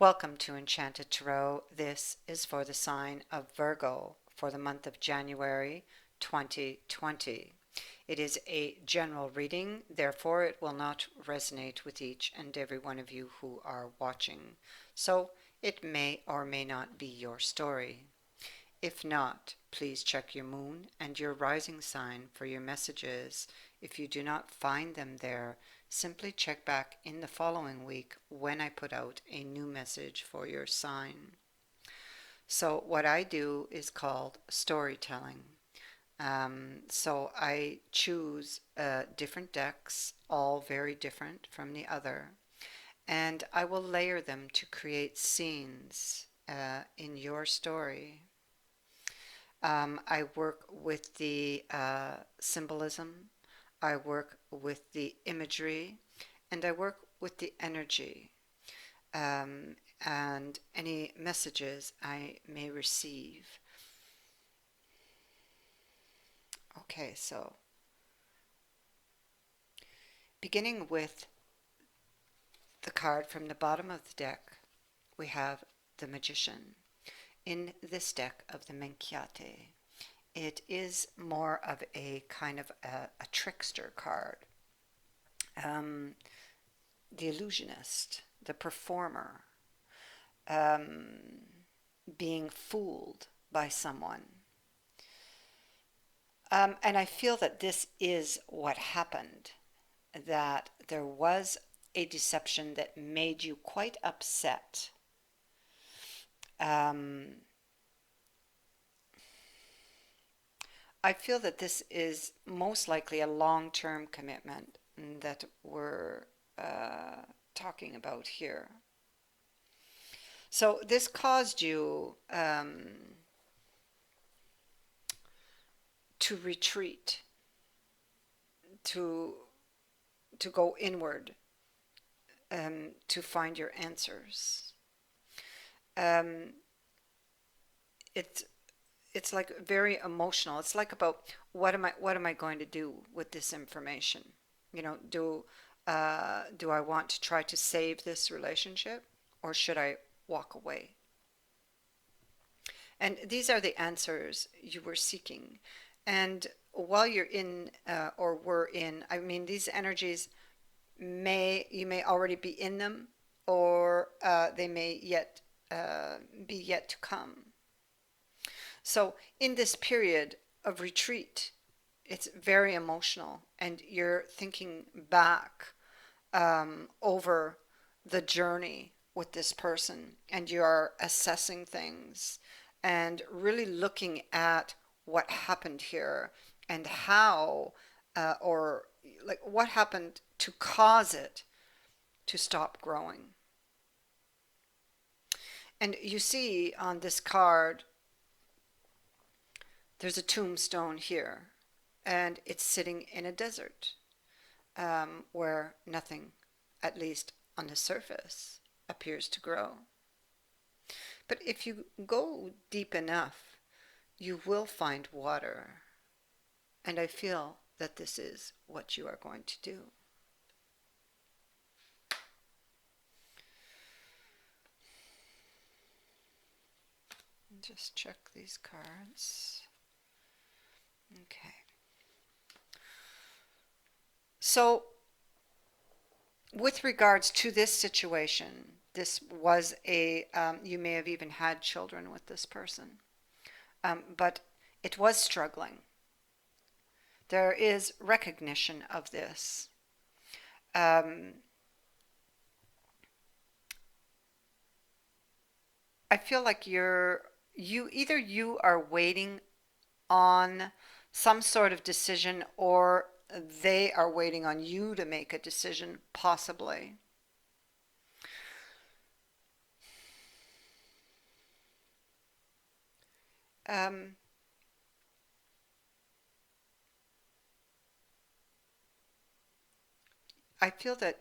Welcome to Enchanted Tarot. This is for the sign of Virgo for the month of January 2020. It is a general reading, therefore it will not resonate with each and every one of you who are watching. So it may or may not be your story. If not, please check your moon and your rising sign for your messages. If you do not find them there, simply check back in the following week when I put out a new message for your sign. So what I do is called storytelling. So I choose different decks, all very different from the other, and I will layer them to create scenes in your story. I work with the symbolism, I work with the imagery, and I work with the energy and any messages I may receive. Okay, so beginning with the card from the bottom of the deck, we have the Magician. In this deck of the Minchiate, it is more of a kind of a trickster card. The illusionist, the performer, being fooled by someone. And I feel that this is what happened, that there was a deception that made you quite upset. I feel that this is most likely a long-term commitment that we're talking about here. So this caused you to retreat, to go inward, to find your answers. It's it's like very emotional. It's like about what am I going to do with this information? You know, do I want to try to save this relationship, or should I walk away? And these are the answers you were seeking. And while you're in or were in, I mean, these energies you may already be in them, or they may yet be yet to come. So in this period of retreat, it's very emotional, and you're thinking back over the journey with this person, and you are assessing things and really looking at what happened here and how, or like what happened to cause it to stop growing. And you see on this card, there's a tombstone here, and it's sitting in a desert where nothing, at least on the surface, appears to grow. But if you go deep enough, you will find water. And I feel that this is what you are going to do. Just check these cards. Okay. So, with regards to this situation, this was you may have even had children with this person, but it was struggling. There is recognition of this. I feel like you are waiting on some sort of decision, or they are waiting on you to make a decision, possibly. Um, I feel that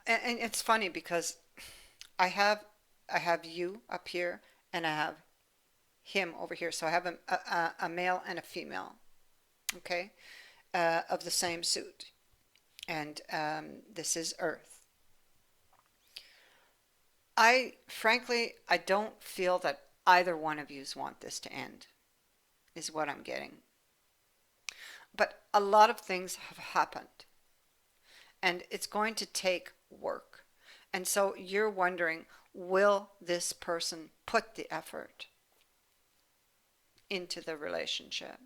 and it's funny because I have I have you up here, and I have him over here. So I have a male and a female, okay, of the same suit. And this is Earth. frankly, I don't feel that either one of yous want this to end, is what I'm getting. But a lot of things have happened, and it's going to take work. And so you're wondering, will this person put the effort into the relationship?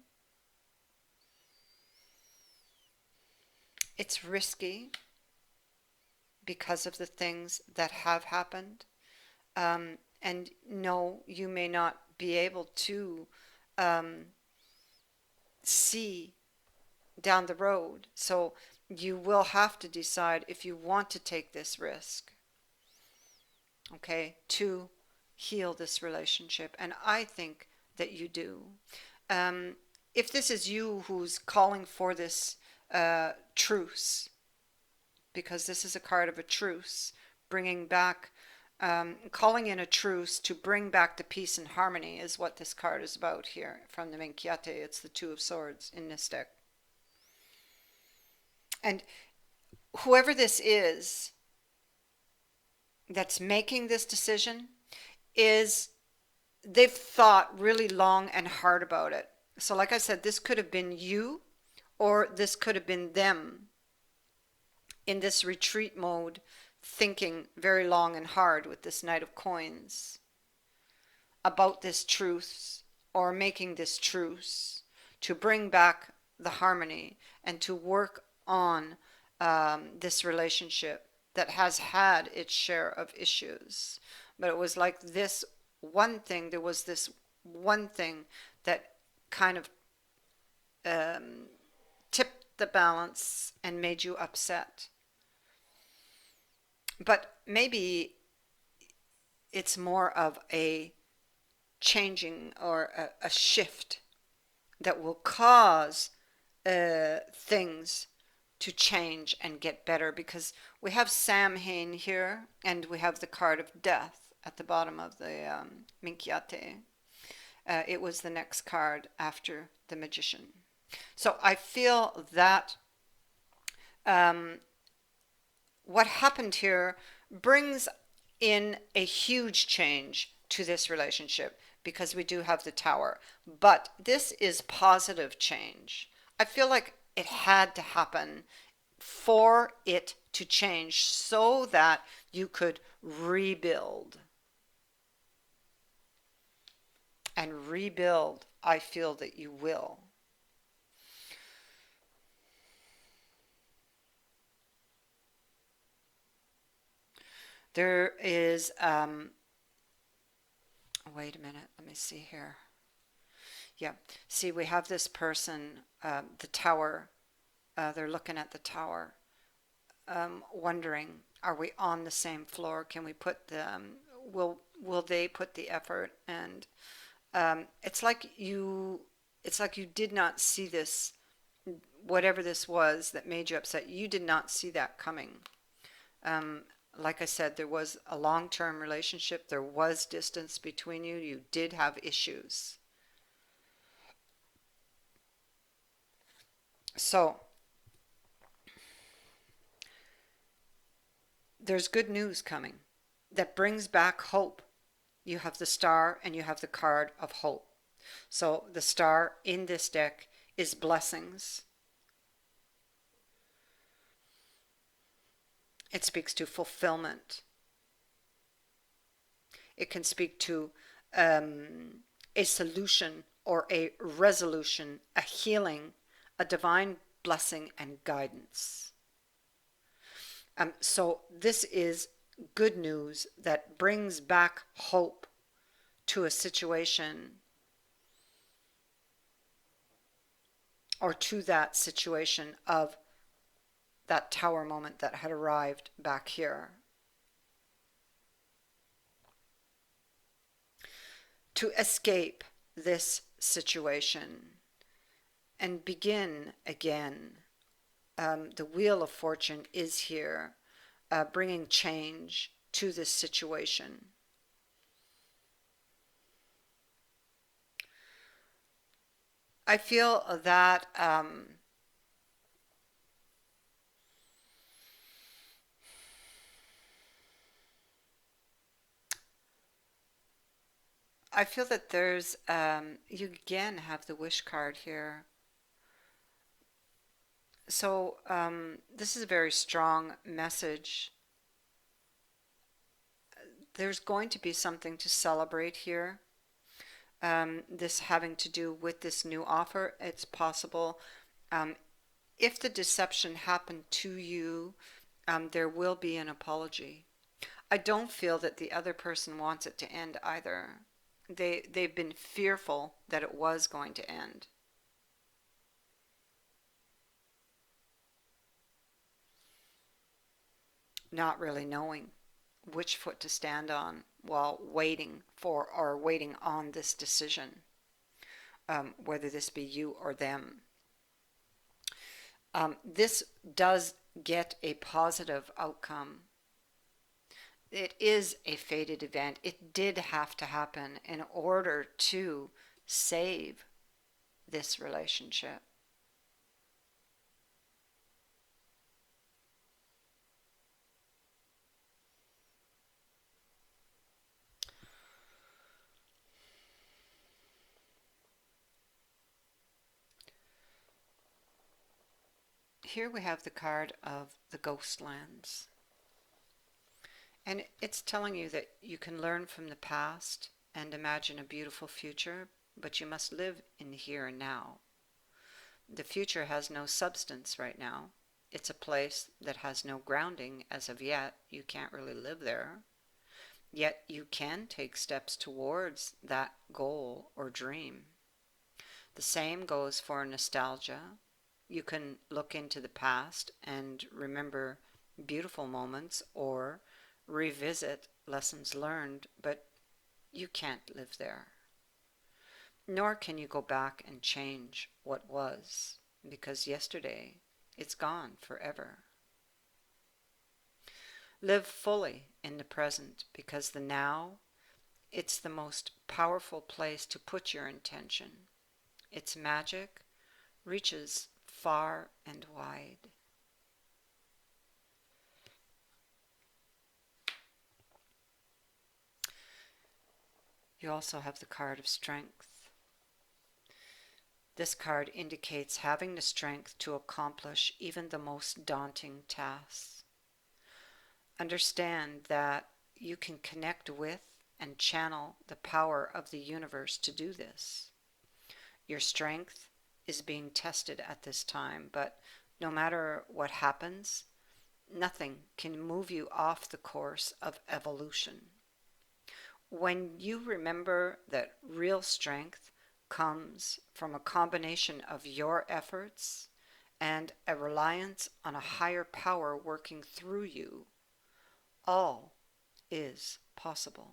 It's risky because of the things that have happened. And no, you may not be able to um, see down the road. So you will have to decide if you want to take this risk, okay, to heal this relationship. And I think that you do. Um, if this is you who's calling for this truce, because this is a card of a truce, bringing back, calling in a truce to bring back the peace and harmony is what this card is about here from the Minchiate. It's the Two of Swords in this deck. And whoever this is that's making this decision is, they've thought really long and hard about it. So like I said, this could have been you, or this could have been them in this retreat mode, thinking very long and hard with this Knight of Coins about this truce, or making this truce to bring back the harmony and to work on this relationship that has had its share of issues. But it was like this one thing, there was this one thing that kind of tipped the balance and made you upset. But maybe it's more of a changing or a shift that will cause things to change and get better, because we have Samhain here and we have the card of death at the bottom of the Minchiate. It was the next card after the Magician. So I feel that what happened here brings in a huge change to this relationship, because we do have the Tower. But this is positive change. I feel like it had to happen for it to change so that you could rebuild. And rebuild, I feel that you will. There is, wait a minute, let me see here. Yeah, see, we have this person, the Tower, they're looking at the Tower, wondering, are we on the same floor? Can we put the, will they put the effort? And it's like you did not see this, whatever this was that made you upset, you did not see that coming. Like I said, there was a long-term relationship, there was distance between you, you did have issues. So there's good news coming that brings back hope. You have the Star and you have the card of hope. So the Star in this deck is blessings. It speaks to fulfillment. It can speak to a solution or a resolution, a healing, a divine blessing and guidance. So this is good news that brings back hope to a situation, or to that situation of that Tower moment that had arrived back here. To escape this situation and begin again. The Wheel of Fortune is here, bringing change to this situation. I feel that I feel that there's, you again have the wish card here. So this is a very strong message. There's going to be something to celebrate here. This having to do with this new offer, it's possible. Um, if the deception happened to you, there will be an apology. I don't feel that the other person wants it to end either. They've been fearful that it was going to end. Not really knowing which foot to stand on while waiting for or waiting on this decision, whether this be you or them. This does get a positive outcome. It is a fated event. It did have to happen in order to save this relationship. Here we have the card of the Ghostlands. And it's telling you that you can learn from the past and imagine a beautiful future, but you must live in the here and now. The future has no substance right now. It's a place that has no grounding as of yet. You can't really live there. Yet you can take steps towards that goal or dream. The same goes for nostalgia. You can look into the past and remember beautiful moments or revisit lessons learned, but you can't live there. Nor can you go back and change what was, because yesterday, it's gone forever. Live fully in the present, because the now, it's the most powerful place to put your intention. Its magic reaches far and wide. You also have the card of strength. This card indicates having the strength to accomplish even the most daunting tasks. Understand that you can connect with and channel the power of the universe to do this. Your strength is being tested at this time, but no matter what happens, nothing can move you off the course of evolution. When you remember that real strength comes from a combination of your efforts and a reliance on a higher power working through you, all is possible.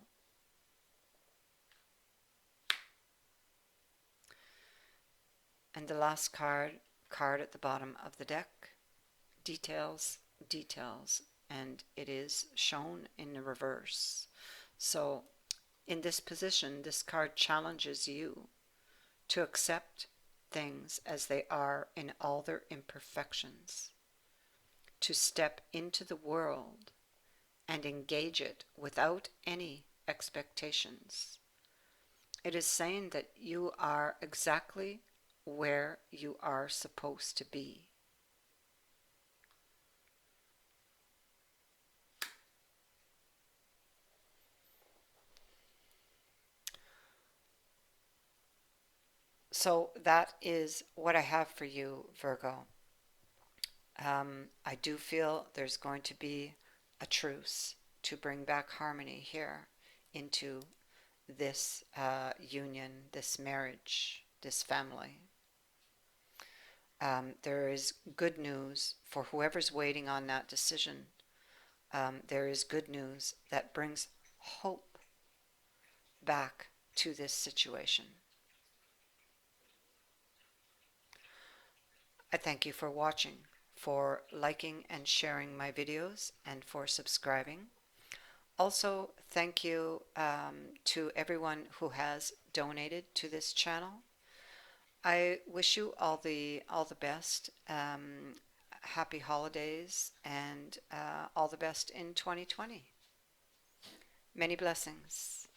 And the last card at the bottom of the deck, details, details, and it is shown in the reverse. So in this position, this card challenges you to accept things as they are in all their imperfections, to step into the world and engage it without any expectations. It is saying that you are exactly where you are supposed to be. So that is what I have for you, Virgo. I do feel there's going to be a truce to bring back harmony here into this union, this marriage, this family. There is good news for whoever's waiting on that decision. There is good news that brings hope back to this situation. I thank you for watching, for liking and sharing my videos, and for subscribing. Also, thank you to everyone who has donated to this channel. I wish you all the best. Happy holidays and all the best in 2020. Many blessings.